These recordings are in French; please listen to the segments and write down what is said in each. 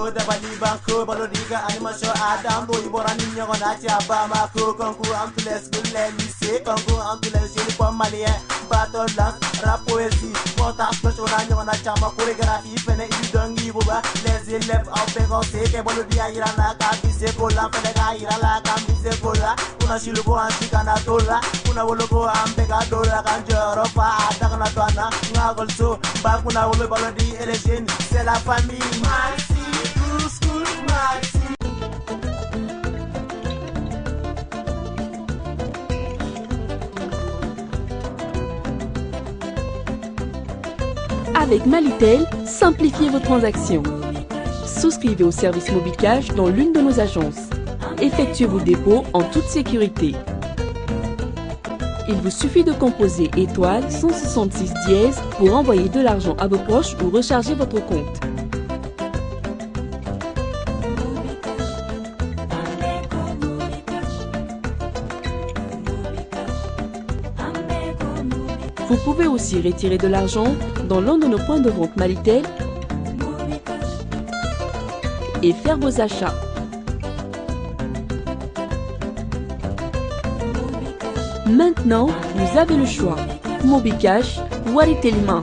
Mako Dabali Banko Balodiga Animation Adam Do Iborani Nyonachi Abamako Kongo Ampules Gule Lycée Kongo Ampules Uniforme Malien Battle Dance Rap Poésie Montage Persona Nyonachama Chorégraphie Fene Idongi Buba Les élèves en pégoncé Que Balodia Irana Kabise Kola Fenega Irala Kabise Kola Kuna Shilugo Antikana Tola Kuna Wologo Ambega Dola Kanjoro Fa Atakana Twana Ngagolso Bakuna Wolo Balodi et les jeunes C'est la famille Maxi True School Maxi. Avec Malitel, simplifiez vos transactions. Souscrivez au service Mobile Cash dans l'une de nos agences. Effectuez vos dépôts en toute sécurité. Il vous suffit de composer étoile 166 dièse pour envoyer de l'argent à vos proches ou recharger votre compte. Vous pouvez aussi retirer de l'argent dans l'un de nos points de vente Malitel et faire vos achats. Maintenant, vous avez le choix. Mobicash, Waritelima.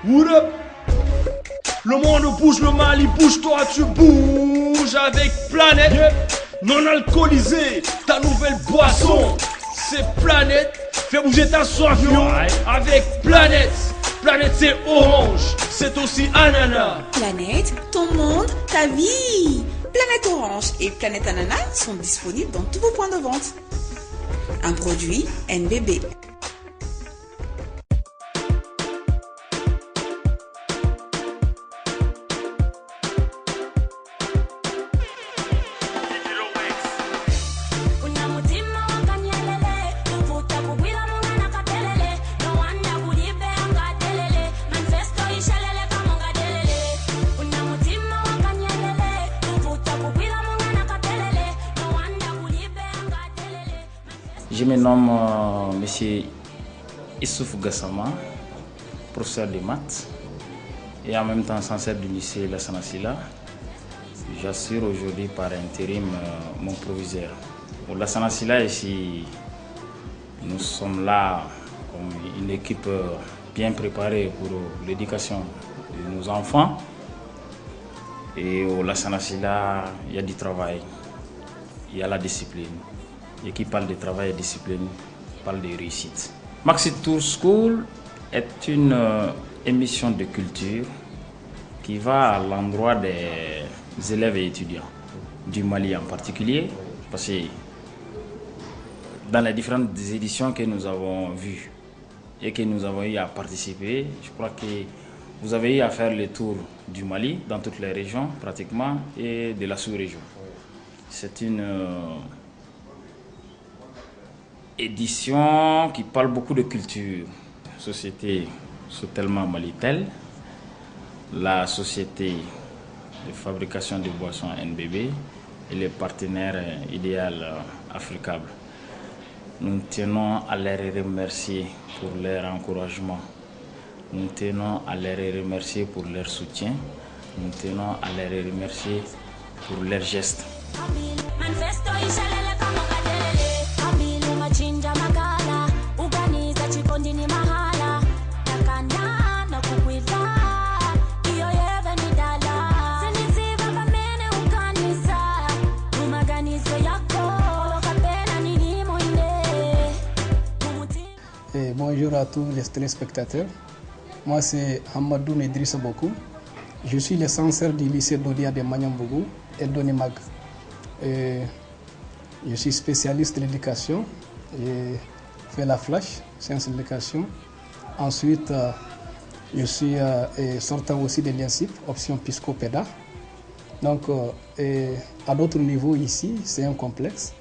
What up? Le monde bouge, le Mali bouge, toi tu bouges avec Planète. Non alcoolisé, ta nouvelle boisson, c'est Planète. Fais bouger ta soif avec Planète. Planète c'est orange, c'est aussi ananas. Planète, ton monde, ta vie. Planète orange et Planète ananas sont disponibles dans tous vos points de vente. Un produit NBB. Je me nomme M. Issouf Gassama, professeur de maths et en même temps censeur du lycée Lassana Sylla. J'assure aujourd'hui par intérim mon proviseur. Pour Lassana Sylla, ici, nous sommes là comme une équipe bien préparée pour l'éducation de nos enfants. Et au Lassana Sylla, il y a du travail, il y a la discipline. Et qui parle de travail et de discipline, parle de réussite. Maxi True School est une émission de culture qui va à l'endroit des élèves et étudiants du Mali en particulier, parce que dans les différentes éditions que nous avons vues et que nous avons eu à participer, je crois que vous avez eu à faire le tour du Mali dans toutes les régions pratiquement et de la sous-région. C'est une édition qui parle beaucoup de culture. Société Sotelma Malitel, la société de fabrication de boissons NBB et les partenaires idéal Africable. Nous tenons à les remercier pour leur encouragement. Nous tenons à les remercier pour leur soutien. Nous tenons à les remercier pour leurs gestes. Et bonjour à tous les téléspectateurs. Moi c'est Hamadou Idrissa Bokou. Je suis le censeur du lycée d'Odia de Magnambougou et d'Onimag. Je suis spécialiste de l'éducation. J'ai fait la flash, sciences de l'éducation. Ensuite, je suis sortant aussi de l'INSIP, option Piscopéda. Donc, à d'autres niveaux ici, c'est un complexe.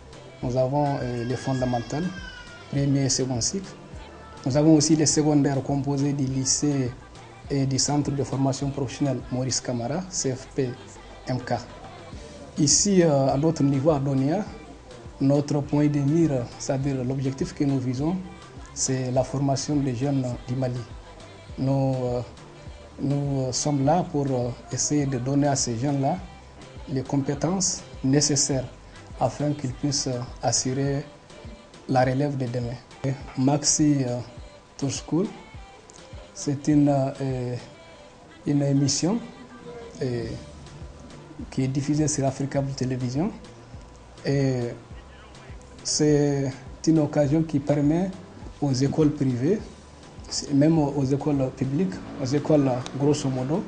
Nous avons les fondamentales, premier et second cycle. Nous avons aussi les secondaires composés du lycée et du centre de formation professionnelle Maurice Camara, CFP MK. Ici, à d'autres niveaux, à Donia, Notre point de mire, c'est-à-dire l'objectif que nous visons, c'est la formation des jeunes du Mali. Nous sommes là pour essayer de donner à ces jeunes-là les compétences nécessaires afin qu'ils puissent assurer la relève de demain. Maxi Tour School, c'est une émission qui est diffusée sur Africable Télévision. Et c'est une occasion qui permet aux écoles privées, même aux écoles publiques, aux écoles grosso modo,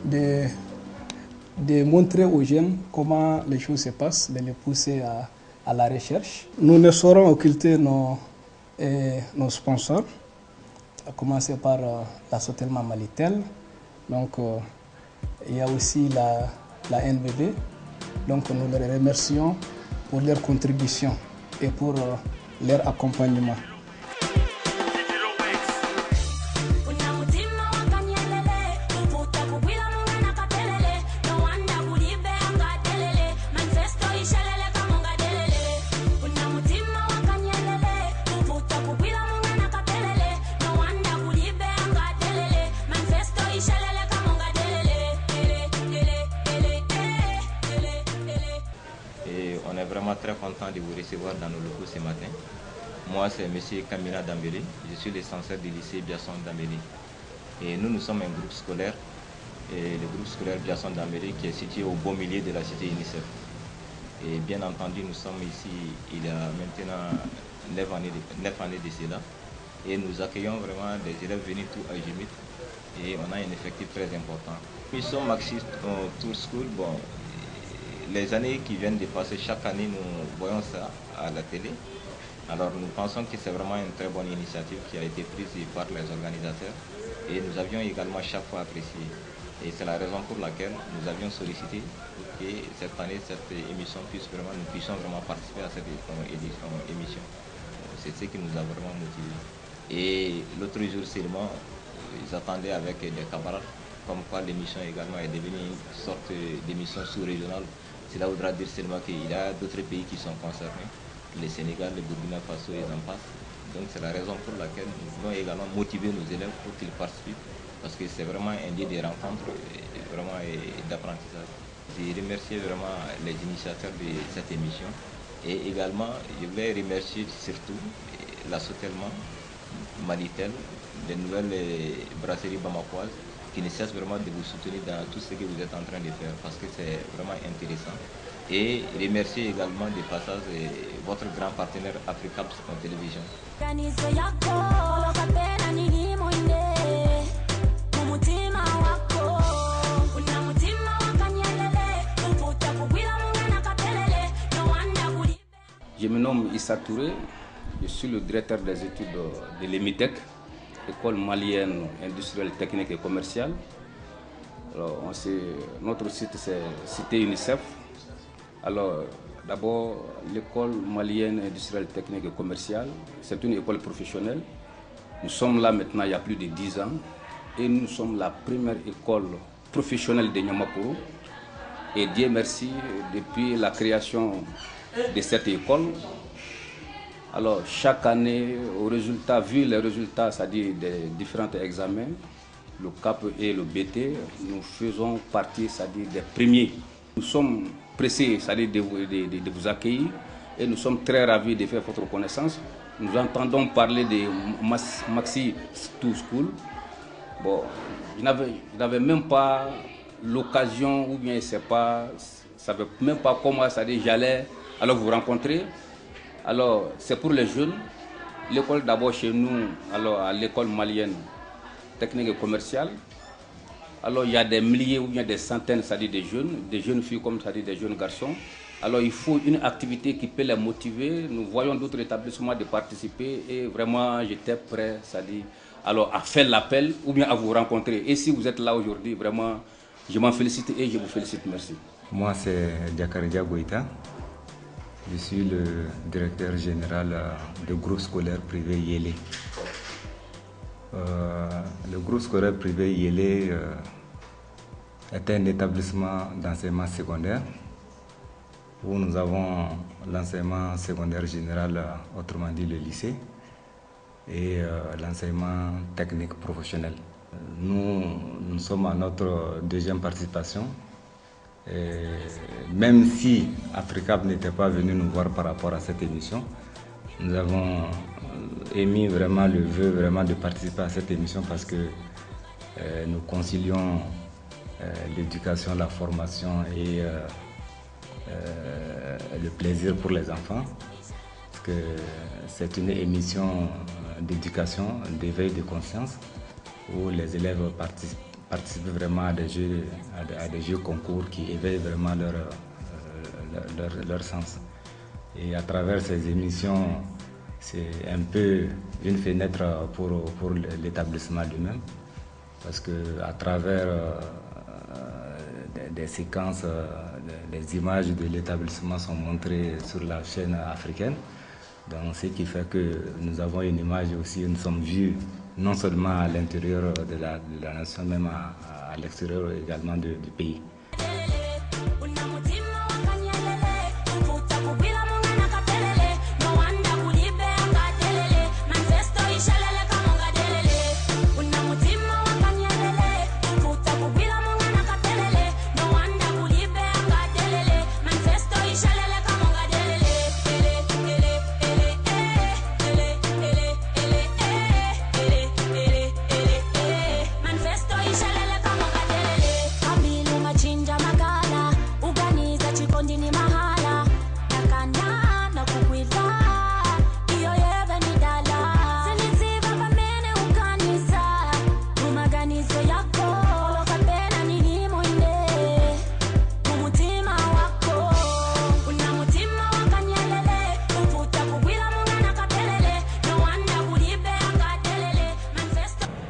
de montrer aux jeunes comment les choses se passent, de les pousser à la recherche. Nous ne saurons occulter nos sponsors, à commencer par l'Assotelma Malitel. Donc, il y a aussi la NBB. Donc, nous les remercions pour leur contribution et pour leur accompagnement. Très content de vous recevoir dans nos locaux ce matin. Moi, c'est M. Kamina Dambélé. Je suis le censeur du lycée Biasson Dambélé. Et nous sommes un groupe scolaire, et le groupe scolaire Biasson Dambélé qui est situé au beau milieu de la cité UNICEF. Et bien entendu, nous sommes ici, il y a maintenant 9 années de cela. Et nous accueillons vraiment des élèves venus tout azimuts. Et on a un effectif très important. Nous sommes Maxi Tour School. Bon, les années qui viennent de passer, chaque année, nous voyons ça à la télé. Alors nous pensons que c'est vraiment une très bonne initiative qui a été prise par les organisateurs et nous avions également chaque fois apprécié. Et c'est la raison pour laquelle nous avions sollicité pour que cette année, cette émission nous puissions vraiment participer à cette émission. C'est ce qui nous a vraiment motivés. Et l'autre jour seulement, ils attendaient avec des camarades, comme quoi l'émission également est devenue une sorte d'émission sous-régionale. Cela voudra dire seulement qu'il y a d'autres pays qui sont concernés, le Sénégal, le Burkina Faso et j'en passe. Donc c'est la raison pour laquelle nous voulons également motiver nos élèves pour qu'ils participent, parce que c'est vraiment un lieu de rencontre et d'apprentissage. Je remercie vraiment les initiateurs de cette émission et également je voulais remercier surtout l'Assotelma Malitel, les nouvelles brasseries bamakoises, qui ne cesse vraiment de vous soutenir dans tout ce que vous êtes en train de faire parce que c'est vraiment intéressant. Et remercier également de passage votre grand partenaire Africable Télévision. Je me nomme Issa Touré, je suis le directeur des études de l'EMITEC, École malienne industrielle, technique et commerciale. Alors, notre site c'est Cité UNICEF. Alors, d'abord, l'école malienne industrielle, technique et commerciale, c'est une école professionnelle. Nous sommes là maintenant il y a plus de 10 ans et nous sommes la première école professionnelle de Niamapuru. Et Dieu merci, depuis la création de cette école, alors chaque année, vu les résultats, c'est-à-dire des différents examens, le CAP et le BT, nous faisons partie, c'est-à-dire des premiers. Nous sommes pressés, c'est-à-dire de vous accueillir et nous sommes très ravis de faire votre connaissance. Nous entendons parler de Maxi Tour School. Bon, je n'avais même pas l'occasion, ou bien je ne savais même pas comment, c'est-à-dire j'allais alors vous rencontrer. Alors, c'est pour les jeunes. L'école d'abord chez nous, alors à l'école malienne technique et commerciale. Alors, il y a des milliers ou bien des centaines, c'est-à-dire des jeunes filles comme c'est-à-dire des jeunes garçons. Alors, il faut une activité qui peut les motiver. Nous voyons d'autres établissements de participer et vraiment, j'étais prêt, c'est-à-dire alors à faire l'appel ou bien à vous rencontrer. Et si vous êtes là aujourd'hui, vraiment, je m'en félicite et je vous félicite. Merci. Moi, c'est Diakaria Goïta. Je suis le directeur général du groupe scolaire privé Yélé. Le groupe scolaire privé Yélé est un établissement d'enseignement secondaire où nous avons l'enseignement secondaire général, autrement dit le lycée, et l'enseignement technique professionnel. Nous sommes à notre deuxième participation. Et même si Africab n'était pas venu nous voir par rapport à cette émission, nous avons émis vraiment le vœu de participer à cette émission parce que nous concilions l'éducation, la formation et le plaisir pour les enfants. Parce que c'est une émission d'éducation, d'éveil de conscience où les élèves participent vraiment à des jeux concours qui éveillent vraiment leur sens. Et à travers ces émissions, c'est un peu une fenêtre pour l'établissement lui-même. Parce qu'à travers des séquences, les images de l'établissement sont montrées sur la chaîne africaine. Donc, ce qui fait que nous avons une image aussi, nous sommes vus non seulement à l'intérieur de la nation, même à l'extérieur également du pays.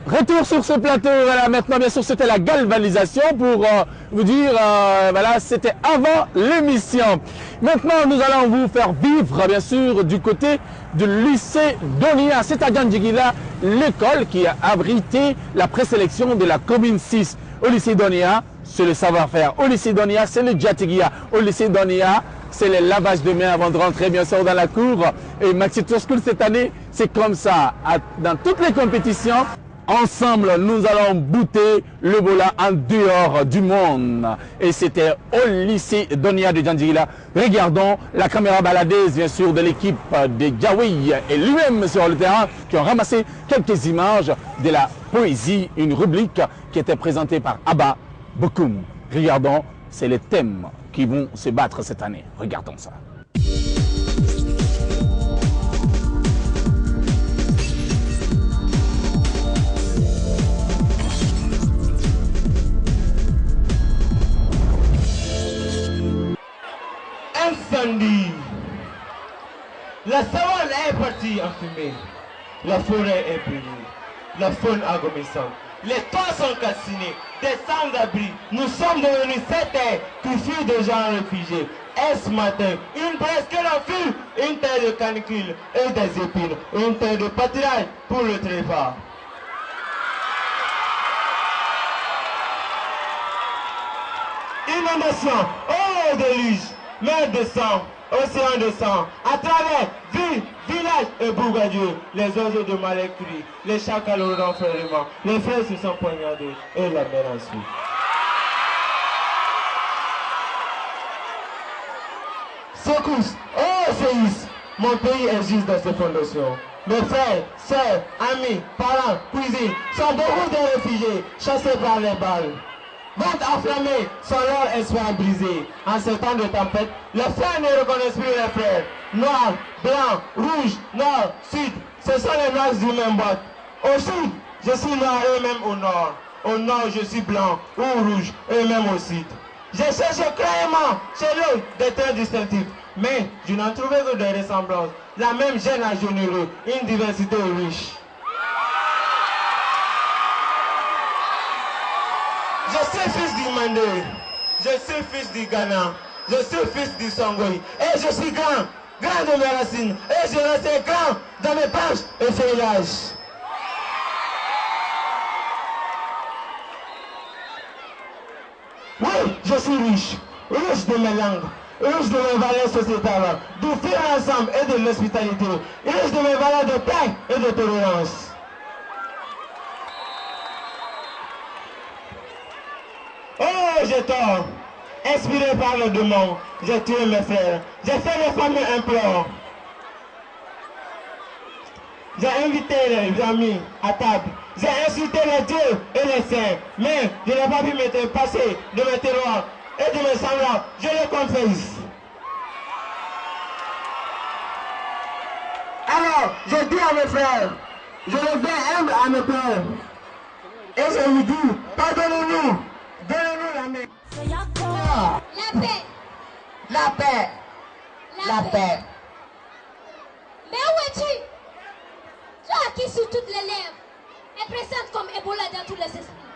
Retour sur ce plateau, voilà, maintenant bien sûr c'était la galvanisation pour vous dire, voilà, c'était avant l'émission. Maintenant nous allons vous faire vivre bien sûr du côté du lycée Donia, c'est à Djandjigila, l'école qui a abrité la présélection de la commune 6. Au lycée Donia, c'est le savoir-faire. Au lycée Donia, c'est le Djatigia. Au lycée Donia, c'est le lavage de mains avant de rentrer bien sûr dans la cour. Et Maxi Tour School cette année, c'est comme ça, dans toutes les compétitions. Ensemble, nous allons bouter le bola en dehors du monde. Et c'était au lycée Donia de Djandjigila. Regardons la caméra baladeuse, bien sûr, de l'équipe de Djawi et lui-même sur le terrain, qui ont ramassé quelques images de la poésie, une rubrique qui était présentée par Abba Bokoum. Regardons, c'est les thèmes qui vont se battre cette année. Regardons ça. Incendie. La savane est partie en fumée. La forêt est brûlée. La faune agonissante. Les toits sont calcinés. Des sans-abri. Nous sommes devenus cette terre qui fut des gens réfugiés. Et ce matin, une presse que l'on fut, une terre de canicule et des épines. Une terre de pâturage pour le trépas. Inondation. Oh déluge. Mer de sang, océan de sang, à travers ville, village et bourgadieu, les oiseaux de malais crient, les chacals au renfermement, les frères se sont poignardés et la mer ensuite. Secousse, oh séisme, mon pays existe dans ses fondations. Mes frères, sœurs, amis, parents, cousins sont beaucoup de réfugiés chassés par les balles. Vente enflammée, sont leur espoir brisé. En ce temps de tempête, les frères ne reconnaissent plus les frères. Noir, blanc, rouge, nord, sud, ce sont les noirs du même boîte. Au sud, je suis noir eux-mêmes au nord. Au nord, je suis blanc ou rouge eux-mêmes au sud. J'ai cherché clairement chez eux des traits distinctifs, mais je n'en trouvais que des ressemblances. La même gêne à généreux, une diversité riche. Je suis fils du Mandé, je suis fils du Ghana, je suis fils du Songoï, et je suis grand de mes racines, et je reste grand dans mes branches et feuillages. Oui, je suis riche de mes langues, riche de mes valeurs sociétales, du vivre ensemble et de l'hospitalité, riche de mes valeurs de paix et de tolérance. Oh, j'ai tort. Inspiré par le démon, j'ai tué mes frères. J'ai fait les fameux implores. J'ai invité les amis à table. J'ai insulté les dieux et les saints. Mais je n'ai pas pu me passer de mes terroirs et de mes semblables. Je le confesse. Alors, je dis à mes frères, je reviens humble à mes pères. Et je vous dis, pardonnez-nous. Donnez-nous la main. La paix. La paix. La paix. Mais où es-tu? Toi qui sur toutes les lèvres est présente comme Ebola dans tous les esprits.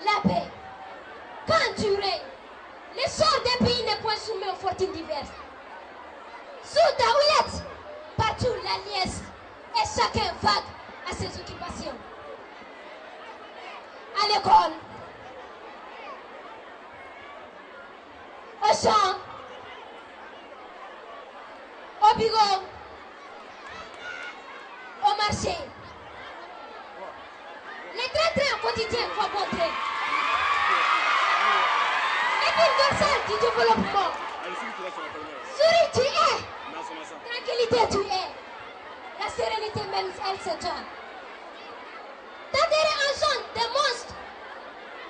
La paix. Quand tu règnes, les sorts des pays n'est point soumis aux fortunes diverses. Sous ta houlette, partout la liesse et chacun vague à ses occupations. À l'école, au champ, au bureau, au marché. Les trains quotidiens vont montrer. L'épine dorsale du développement. Souris tu es. Tranquillité tu es. La sérénité même elle se donne. D'adhérer engendre des monstres.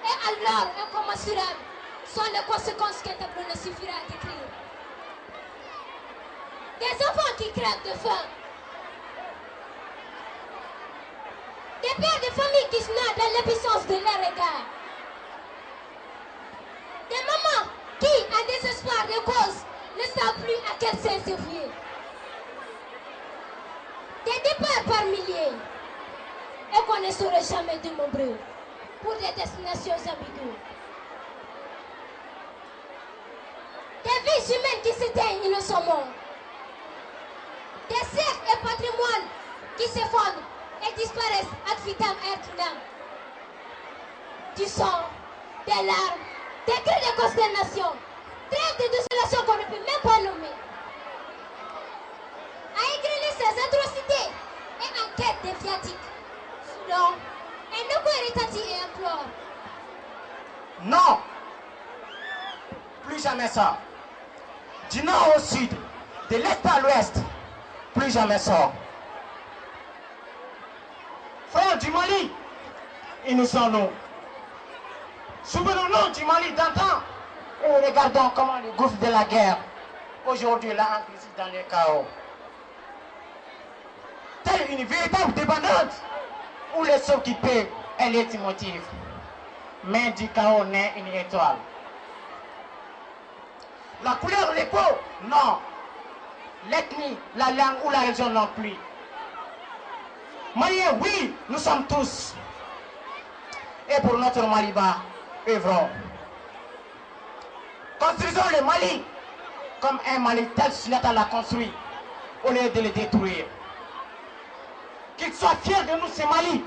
Et alors incommensurables sont les conséquences qu'un tableau ne suffira à décrire. Des enfants qui crèvent de faim. Des pères de famille qui se noient dans l'impuissance de leurs regards. Des mamans qui, en désespoir de cause, ne savent plus à quel sein se fier. Des départs par milliers. Et qu'on ne saurait jamais de nombreux pour des destinations ambiguës. Des vies humaines qui s'éteignent innocemment. Des cercles et patrimoines qui s'effondrent et disparaissent ad vitam aeternam. Du sang, des larmes, des cris de consternation, trêve de désolation qu'on ne peut même pas nommer. À égrener ces atrocités et en quête des viatiques. Soudain, un nouveau retentit et implore. Non, plus jamais ça. Du nord au sud, de l'est à l'ouest, plus jamais ça. Frères du Mali, ils nous sont nous. Souvenons-nous du Mali d'antan et regardons comment le gouffre de la guerre aujourd'hui l'a englouti dans le chaos. Telle une véritable débandade où le seul qui paie est l'étimotive. Mais du chaos naît une étoile. La couleur de peau, non. L'ethnie, la langue ou la région non plus. Maliens, oui, nous sommes tous. Et pour notre Maliba, œuvrons. Construisons le Mali comme un Mali tel Sunata l'a construit, au lieu de le détruire. Qu'il soit fier de nous, ce Mali,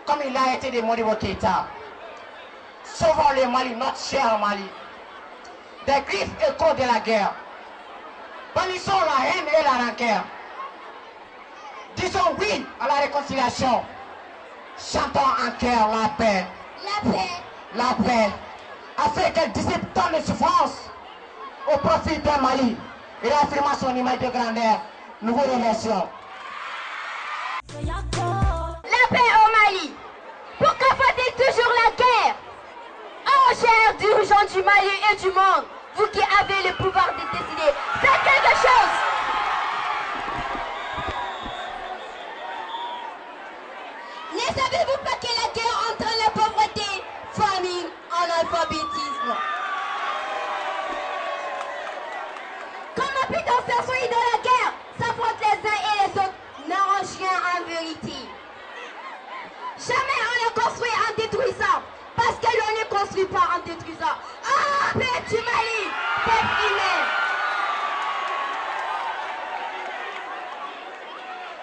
comme il a été de Modibo Keïta. Sauvons le Mali, notre cher Mali, des griffes et crocs de la guerre. Bannissons la haine et la rancœur. Disons oui à la réconciliation. Chantons en cœur la paix. La paix. La paix. Afin qu'elle dissipe tant de souffrances au profit d'un Mali et réaffirmant son image de grandeur. Nous vous remercions. La paix au Mali. Pourquoi faut-il toujours la guerre? Oh, chers dirigeants du Mali et du monde, vous qui avez le pouvoir de décider, faites quelque chose. Ne savez-vous pas que la guerre entraîne la pauvreté, famine, analphabétisme? Comment peut-on s'asseoir dans la guerre, s'affrontent les uns et les autres, n'arrange rien en vérité? Jamais on ne construit en détruisant, parce que l'on ne construit pas en détruisant. Ah, paix du Mali, peuple humain.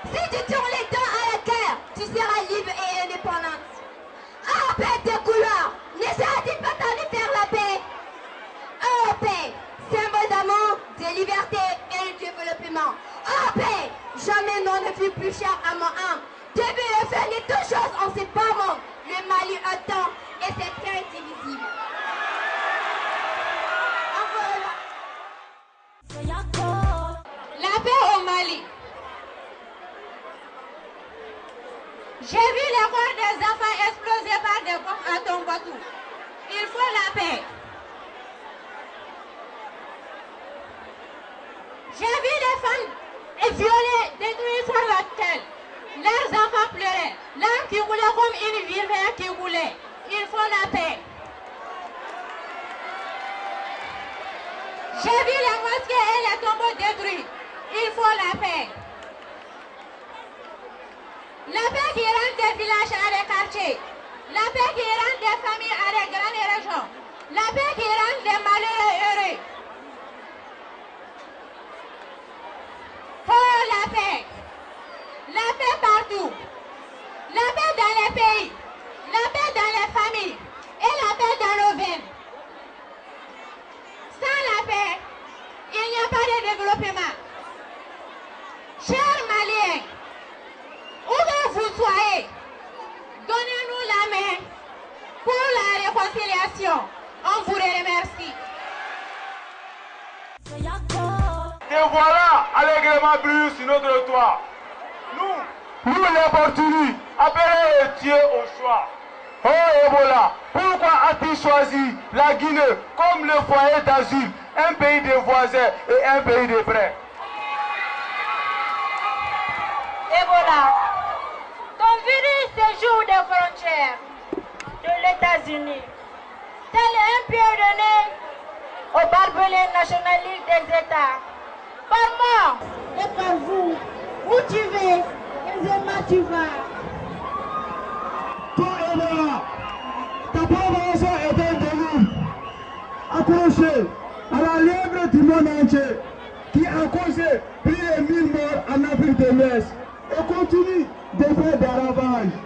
Si tu tournes les dents à la guerre, tu seras libre et indépendante. Ah, paix des couleurs, ne sera-t-il pas temps de faire la paix? Oh, paix, liberté et le développement. En paix, jamais non ne fut plus cher à mon âme. Depuis le fin de toutes choses, on sait pas monde. Le Mali attend et c'est très indivisible. La paix au Mali. J'ai vu les corps des enfants explosés par des bombes à Tombouctou. Il faut la paix. J'ai vu les femmes violées, détruites sur la tête. Leurs enfants pleuraient. L'âme qui roulait comme une rivière qui roulait. Il faut la paix. J'ai vu les mosquées et les tombeaux détruits. Il faut la paix. La paix qui rend des villages à des quartiers. La paix qui rend des familles à des grandes régions. La paix qui rend des malheureux heureux. Pour la paix. La paix partout. La paix dans les pays. La paix dans les familles. Et la paix dans nos veines. Sans la paix, il n'y a pas de développement. Chers Maliens, où que vous soyez, donnez-nous la main pour la réconciliation. On vous remercie. Et voilà, allègrement brûle sur notre toit. Nous les Portugais, appelez Dieu au choix. Oh Ebola, pourquoi as-tu choisi la Guinée comme le foyer d'asile, un pays de voisins et un pays de frères? Ebola, ton virus séjour des frontières de l'États-Unis, tel un pied de nez au barbelé nationaliste des États. Par moi et par vous, où tu vas, aisément tu vas. Toi Ebola, ta population est un délit accroché à la lèvre du monde entier qui a causé plus de 1000 morts en Afrique de l'Ouest et continue de faire des ravages.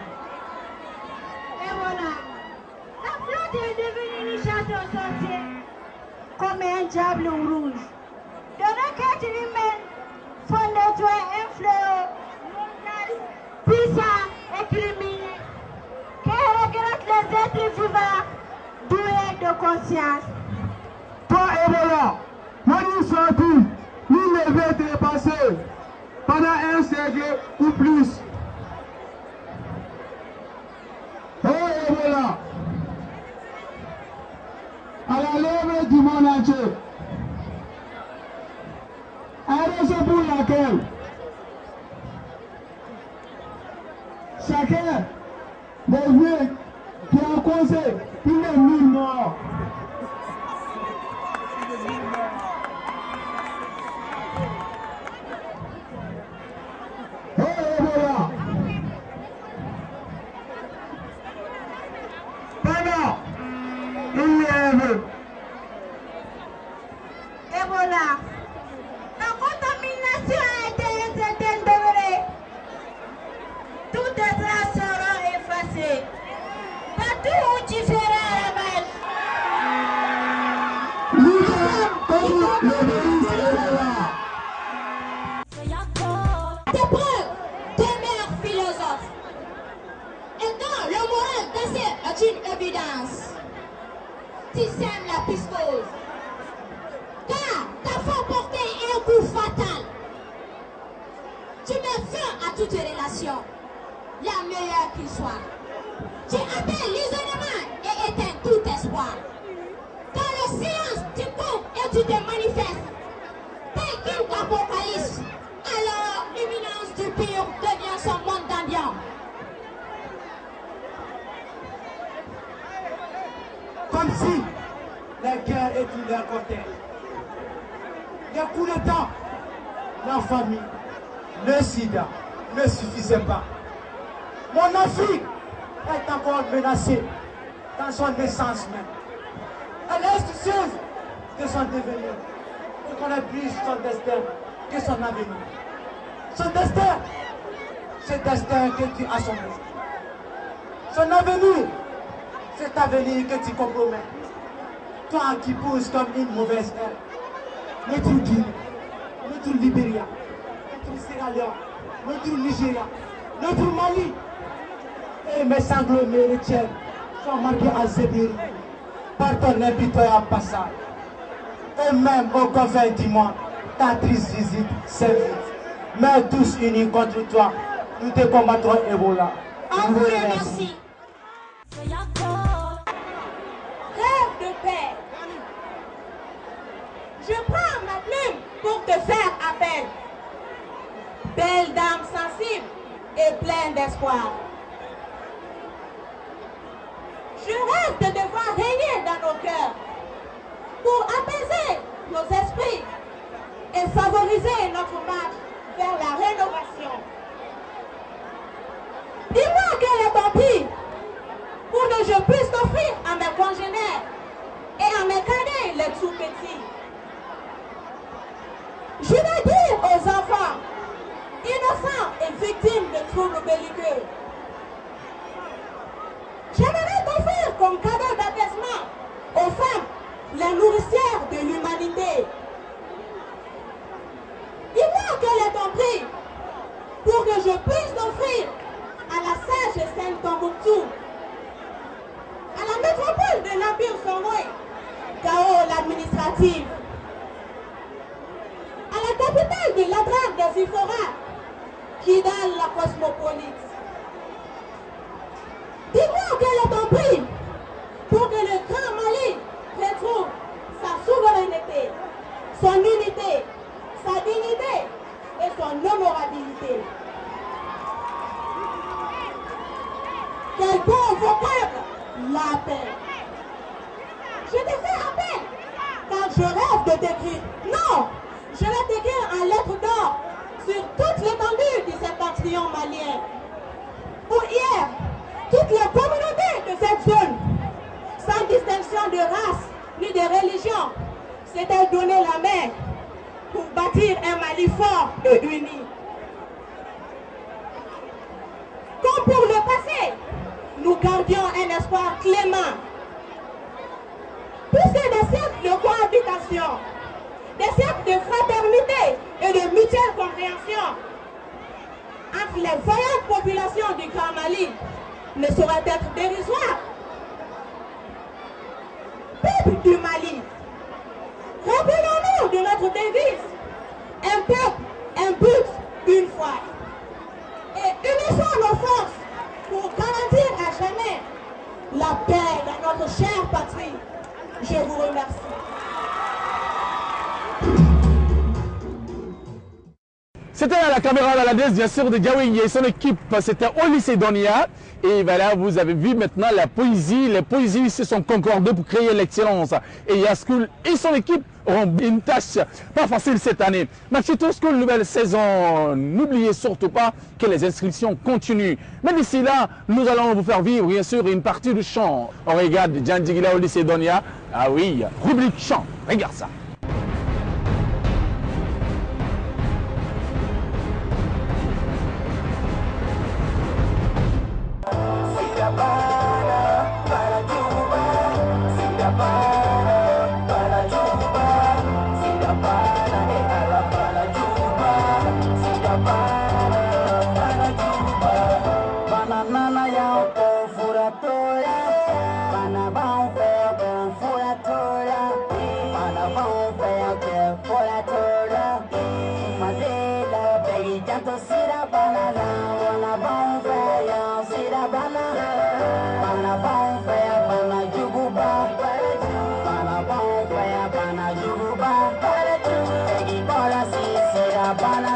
Ebola, la flotte est devenue une chasse aux sorciers comme un diable rouge. De requêtes humaines font de toi un fléau mondial, puissant et criminel, qui regrette les êtres vivants doués de conscience. Toi Ebola, mon sortie, nous ne vais te passer pendant un siècle ou plus. Oh Ebola, à la lèvre du monde entier, une raison pour laquelle chacun des vieux qui a causé plus de 1000 morts. Oh Ebola, pendant une lèvre. Ebola, la contamination a été un certain degré. Toutes les traces seront effacées. Partout où tu feras la balle. Nous sommes contre le virus Ebola. Tes preuves demeurent philosophes. Et quand le moral d'acier est une évidence, tu sèmes la piscose. Car ta foi portait un coup fatal. Tu mets fin à toute relation, la meilleure qu'il soit. Tu appelles l'isolement et éteins tout espoir. Dans le silence, tu coupes et tu te manifestes. Tel qu'une apocalypse, alors l'imminence du pire devient son monde d'ambiance. Comme si la guerre est une d'un côté. Il y a coup de temps, la famille, le sida ne suffisait pas. Mon Afrique est encore menacée dans son essence même. Elle est soucieuse de son devenir. Elle connaît plus son destin que son avenir. Son destin, c'est le destin que tu as son destin. Son avenir, c'est l'avenir que tu compromets. Toi qui pousses comme une mauvaise herbe. notre Guinée, notre Libéria, notre Sierra Leone, notre Nigeria, notre Mali. Et mes sanglots, mes retiens sont marqués à Zébiri par ton impitoyable passage. Et même au confin du monde, ta triste visite s'invite. Mais tous unis contre toi, nous te combattrons Ebola. On vous remercie. Rêve de paix. Je prends ma plume pour te faire appel. Belle dame sensible et pleine d'espoir. Je rêve de devoir régner dans nos cœurs pour apaiser nos esprits et favoriser notre marche vers la rénovation. Dis-moi quel est ton prix pour que je puisse t'offrir à mes congénères et à mes cadets les tout petits. Je vais dire aux enfants innocents et victimes de troubles belliqueux. J'aimerais t'offrir comme cadeau d'apaisement aux femmes, les nourricières de l'humanité. Dis-moi quel est ton prix pour que je puisse t'offrir à la sage Sainte Tombouctou, à la métropole de l'Empire Songwe, Gao l'administrative, à la capitale de l'Adrar des Ifora, Kidal la cosmopolite. Dis-moi quel est ton prix pour que le Grand Mali retrouve sa souveraineté, son unité, sa dignité et son honorabilité. Quel bon vocable, la paix. Je te fais appel, car je rêve de t'écrire. Non, je vais t'écrire en lettres d'or sur toute l'étendue du septentrion malien. Pour hier, toutes les communautés de cette zone, sans distinction de race ni de religion, s'étaient donné la main pour bâtir un Mali fort et uni. Comme pour le passé, nous gardions un espoir clément. Puisque des siècles de cohabitation, des siècles de fraternité et de mutuelle compréhension entre les vaillantes populations du Grand Mali ne saurait être dérisoire. Peuple du Mali, rappelons-nous de notre devise, un peuple, un but, une foi. Et unissons nos forces pour garantir à jamais la paix dans notre chère patrie. Je vous remercie. C'était à la caméra baladaise, bien sûr, de Diawing et son équipe. C'était au lycée Donia. Et voilà, vous avez vu maintenant la poésie. Les poésies se sont concordées pour créer l'excellence. Et Yaskoul et son équipe auront une tâche pas facile cette année. Machito School, nouvelle saison. N'oubliez surtout pas que les inscriptions continuent. Mais d'ici là, nous allons vous faire vivre, bien sûr, une partie du chant. On regarde Djan Djigila au lycée Donia. Ah oui, rubrique chant. Regarde ça. Para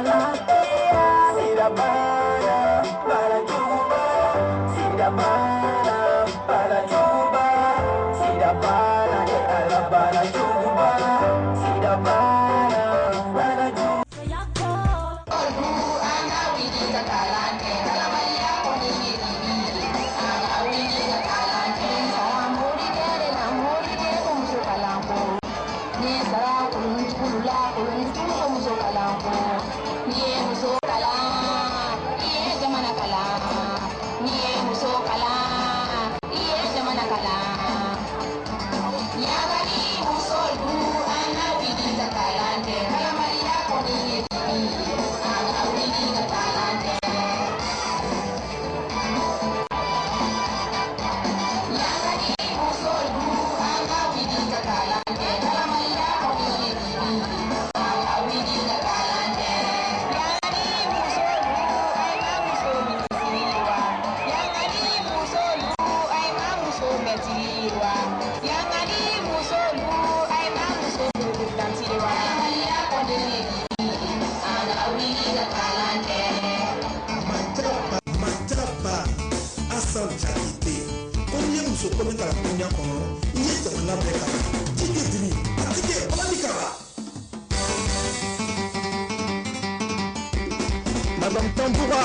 Madame Tamboura,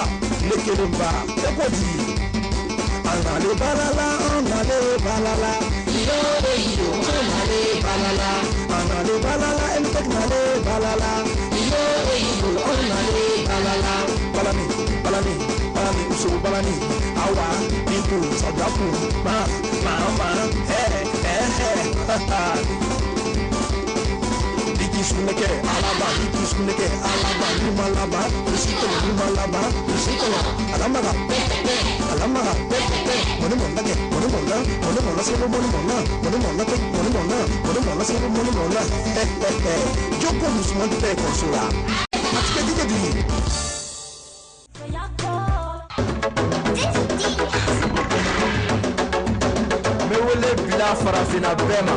Lekelemba, Tekodi. Anale balala, yo yo, anale balala, enteknale balala, yo yo, anale balala, balani, usu balani, awa, pintu, sabaku, ma, Suneke, alaba, limalaba, usito, alamaga, monimona, sebo monimona, sebo monimona, Joko musman te konsula, atike di. Me wele bila farafina bema.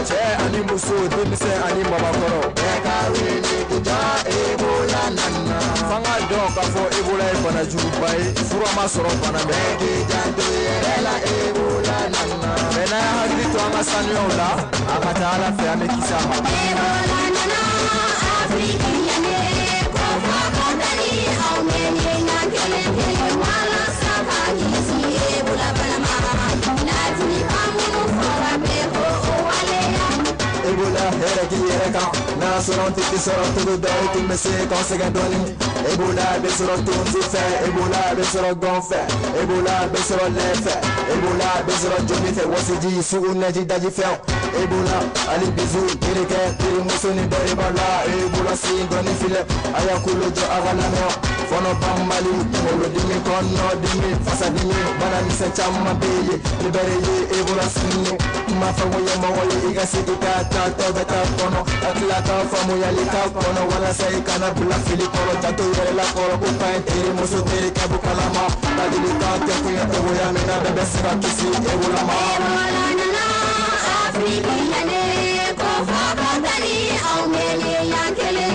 Che ani muso demise ani mabakoro eka wele kuja ebola nana fanga don ka fo ebola e bana jubai furo ma soro bana me ke janto ela ebola nana bena hadi to ama sanyo la akata ala fe ame kisama ebola nana afrika yane ko fa kandani au menye ngakele wala sabani si ebola bana ma lazimi amu fora be ko Ebola era que era na sorante que sorante do dai tu me se consegue doni Ebola be sorante tu fe Ebola be sorante gonfe Ebola be sorante lefe Ebola be sorante joni fe wasi di su uneji daji fe Ebola ali bizu kireke kiri musoni dai bala Ebola si goni file aya kulo jo agala no fono bambali olo dimi kono dimi fasa dimi bana mi se chamma beye libere ye Ebola sinno ma fa woye ma woye igasi ta beta kono atla ka famu ya lika kono wala sai kana bula fili kono tato yere la kono ku pa iri muso tere ka bukalama ta dilika te ku ya to ya mena da besra kisi ebola ma nana afrika yane ko fa bandani au mele ya kele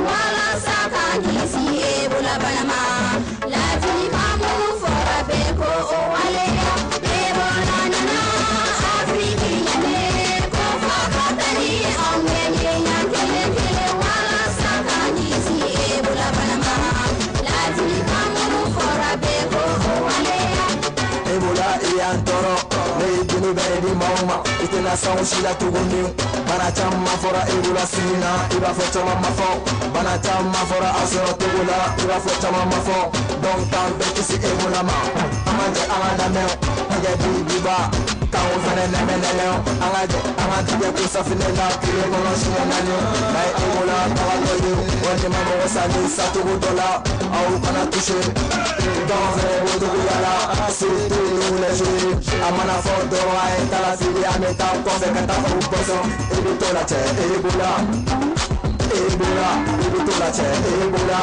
wala saka kisi ebola balama la ti famu fora be ko o wale ebola nana afrika yane Ebola iantoro leidini bedi mauma itena saushila tuguni bana chamma fora ebola sina iba fo chama mafo bana chamma fora asoro tugula iba fo chama mafo donc tambe kisi ebola ma amanje amanda me age biba tawo fene nemenele amanje ko safine na kire kono shinani na ebola tawo yo wani mamo wasali satugo dola au kana touché dans un bodo yala c'est les jours amana fort de roi et la fille à mes temps qu'on fait quand on poisson et le to la tête ebola et le to la tête ebola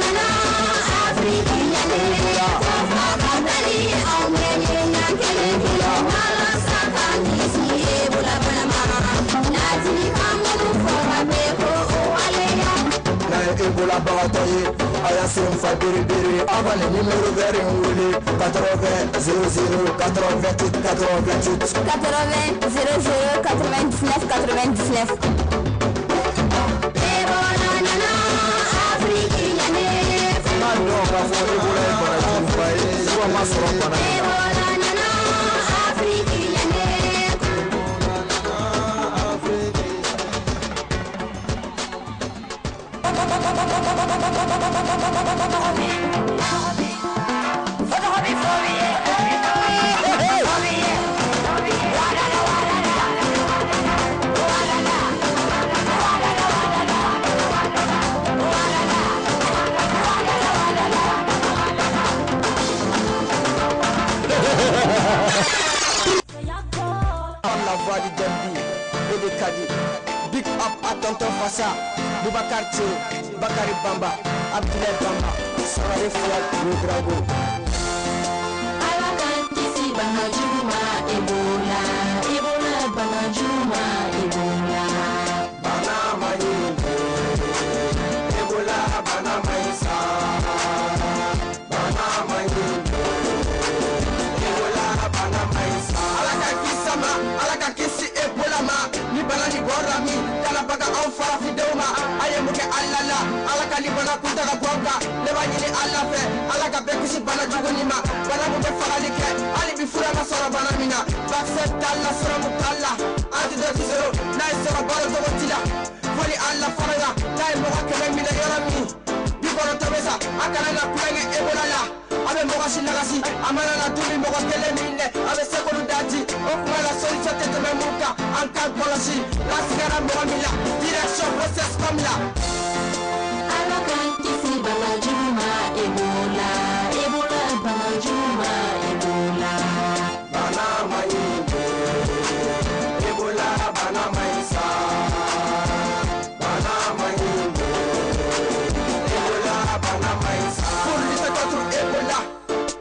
nana afrika ebola bandani au menye ngakele wala sakani si ebola bana lazimi kamu fora beko waleya na ebola batoye aya sim fa biri avale numéro vert wuli 80 00 88 00 99 Ebola nana afrika yane mando ka fo ebola bana jumpai wa masoro bana Ebola nana afrika yane La voix du Dembi et de Kadi. Big up à Tonton Fassa, Boubacar Tché, Bakari Bamba, Abdoulaye Bamba, Sarare Fouad, le Drago. Alakantisi Banajuma, Ebola, Banajuma, Ebola. Banama Ebola, Banama Isa, Banama Ebola, Banama Isa. Alakakisi Ebola ma, ni balani gorami, kalabaga on fara fideuma, ayemuke alala, alaka fagali bana kunta ka bwanka ne ba ɲini ala fɛ ala ka bɛɛ kisi bana jugu ni ma bana mun bɛ fagali kɛ hali bi fura ma sɔrɔ bana min na vaccin t'a la sɔrɔmu t'a la antidote zero n'a ye sɔrɔ balo cogo t'i la fɔli ala fara la n'a ye mɔgɔ 100 minɛ yɔrɔ min bi kɔnɔntɔn bɛ sa a kana na kulonkɛ ebola la a bɛ mɔgɔ si lagasi a mana na dumi mɔgɔ kelen min dɛ a bɛ se k'olu dati o kuma la solution tɛ tɛmɛ mun kan an k'an kɔlɔsi n'a sigara mɔgɔ min la direction process comme la ala k'an kisi bana jugu ma ebola ebola bana jugu ma ebola bana man ɲi ebola bana man ɲi sa bana man ɲi ebola bana man ɲi sa pour lutter contre ebola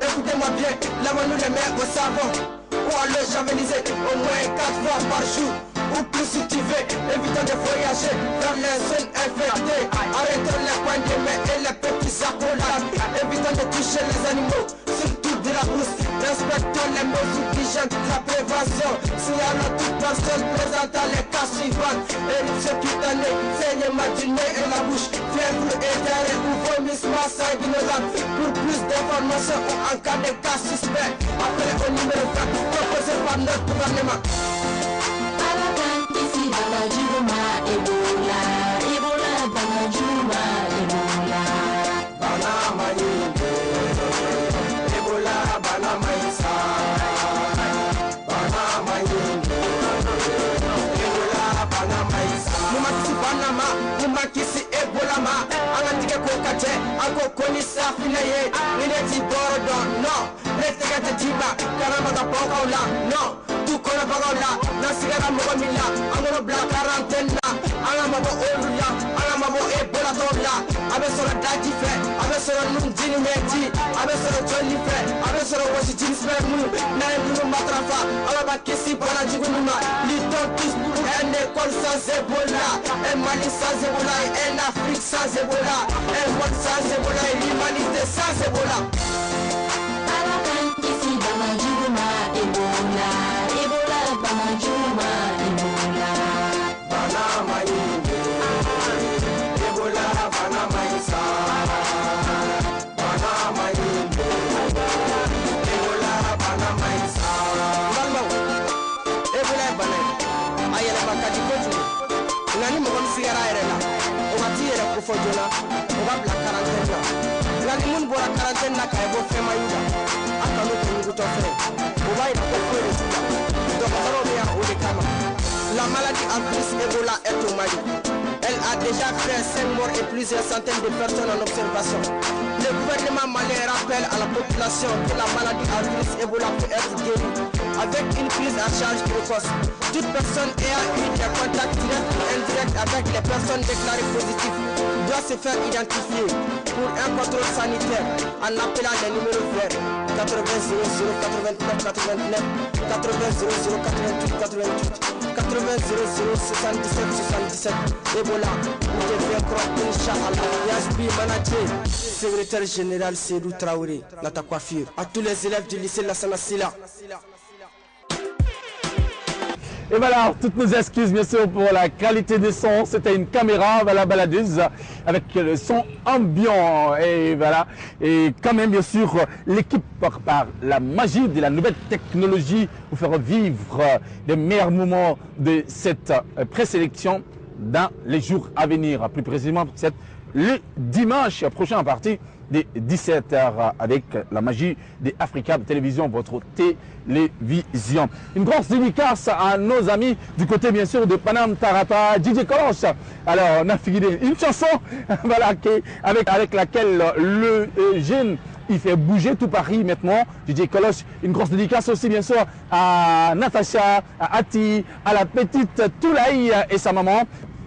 écoutez-moi bien lavons-nous les mains au savon ou à l'eau javelisée au moins 4 fois par jour ou plus si tu veux, évitons de voyager vers les zones infectées. Arrêtons les coins de main et les petits accolades. Évitons de toucher les animaux, surtout de la brousse. Respectons les mesures d'hygiène, la prévention. Signalons toute personne présentant les cas suivants: éruption cutanée, saignement du nez et la bouche, fièvre et diarrhée ou vomissement sanguinolent. Pour plus d'informations ou en cas de cas suspect, appelez au numéro 20 proposé par notre gouvernement. Bana juma ebola ebola bana juma ebola bana mani ebola bana maisa bana mani ebola bana maisa mumakisi bana ma mumakisi ebola ma angatike ko kate anko koni safina ye neti borodo no neti kate tiba karama ka bokaula no tu kono bagaula nasigara mogo mila angono black quarantaine la ala mabo olulla ala mabo ebola tola abe soro daji fe abe soro num jini meti abe soro jolli fe abe soro wasi jini fe mu na ndu matrafa ala ba kesi bana jigunuma liton tous pour une école sans ebola un Mali sans ebola un Afrique sans ebola un monde sans ebola et l'humanité sans ebola ala kan kisi bana juma ebola ebola bana juma ebola bana mai ebola bana mai sa bana mai ebola bana mai sa ebola bana ayela bakati koju ngani mo kon sigara erela o ba tiere ko fojona o ba bla quarantaine la ngani mun bora quarantaine na kay bo fema yuda akano ko nguto fe o ba ina ko ko resuda donc saro me ya o de kama la maladie en plus Ebola est au Mali. Elle a déjà fait 5 morts et plusieurs centaines de personnes en observation. Le gouvernement malien rappelle à la population que la maladie en plus Ebola peut être guérie avec une prise en charge précoce. Toute personne ayant eu des contacts directs ou indirects avec les personnes déclarées positives doit se faire identifier pour un contrôle sanitaire en appelant les numéros verts 80 00 89 89 80 00 88 88 80 00 77 77 Ebola, vous devez croire Inch'Allah. Yasbi Manaché, secrétaire général Sédou Traoré, Nata Coiffure. À tous les élèves du lycée Lassana Silla. Et voilà, toutes nos excuses bien sûr pour la qualité du son. C'était une caméra, voilà, baladeuse avec le son ambiant. Et voilà, et quand même bien sûr, l'équipe par la magie de la nouvelle technologie vous fera vivre les meilleurs moments de cette présélection dans les jours à venir. Plus précisément, le dimanche prochain à partir de 17h avec la magie des Africa Télévision, votre télévision. Une grosse dédicace à nos amis du côté bien sûr de Panam Tarata, DJ Kolos. Alors on a figuré une chanson voilà, avec laquelle le jeune il fait bouger tout Paris maintenant. DJ Kolos, une grosse dédicace aussi bien sûr à Natacha, à Ati, à la petite Toulaï et sa maman.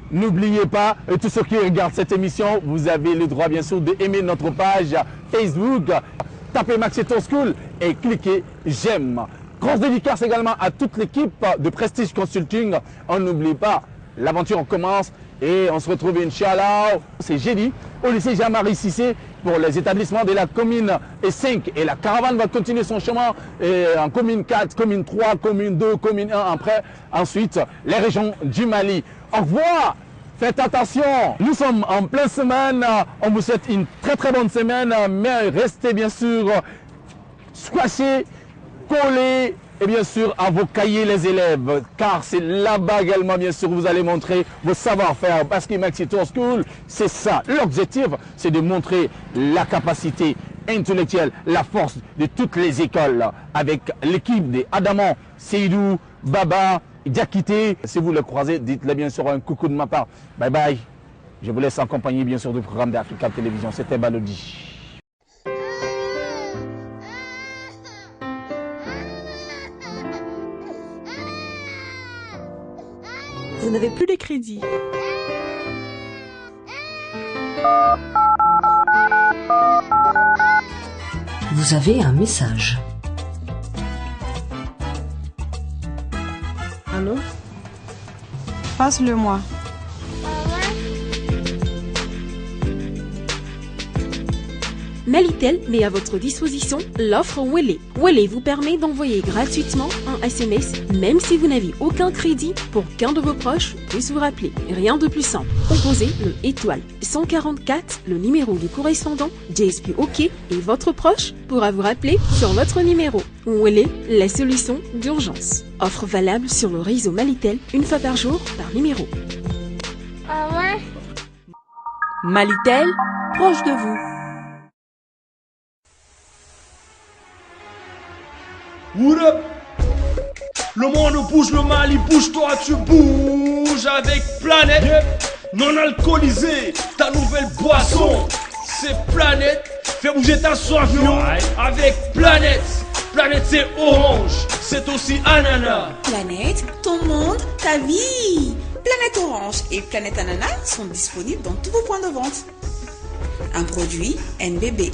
N'oubliez pas, tous ceux qui regardent cette émission, vous avez le droit bien sûr d'aimer notre page Facebook, tapez Maxeto School et cliquez j'aime. Grosse dédicace également à toute l'équipe de Prestige Consulting. On n'oublie pas, l'aventure commence et on se retrouve Inch'Allah, c'est jeudi, au lycée Jean-Marie Cissé pour les établissements de la commune 5. Et la caravane va continuer son chemin en commune 4, commune 3, commune 2, commune 1 après. Ensuite, les régions du Mali. Au revoir Faites attention, nous sommes en pleine semaine, on vous souhaite une très bonne semaine, mais restez bien sûr squashés, collés et bien sûr à vos cahiers les élèves, car c'est là-bas également bien sûr vous allez montrer vos savoir-faire, parce que Maxito School, c'est ça, l'objectif c'est de montrer la capacité intellectuelle, la force de toutes les écoles, avec l'équipe des Adamant, Seydou, Baba, Diakité. Si vous le croisez, dites-le bien sûr un coucou de ma part. Bye bye. Je vous laisse en compagnie bien sûr du programme d'Africa Télévision. C'était Balodi. Vous n'avez plus de crédit. Vous avez un message. Allô? Passe-le-moi. Malitel met à votre disposition l'offre Wele. Wele vous permet d'envoyer gratuitement un SMS, même si vous n'avez aucun crédit, pour qu'un de vos proches puisse vous rappeler. Rien de plus simple. Composez le étoile 144, le numéro du correspondant, JSP OK, et votre proche pourra vous rappeler sur votre numéro. Wele, la solution d'urgence. Offre valable sur le réseau Malitel une fois par jour par numéro. Malitel, proche de vous. What up? Le monde bouge, le Mali bouge, toi tu bouges avec Planète non alcoolisé, ta nouvelle boisson, c'est Planète. Fais bouger ta soif avec Planète. Planète c'est orange, c'est aussi ananas. Planète, ton monde, ta vie. Planète orange et Planète ananas sont disponibles dans tous vos points de vente. Un produit NBB.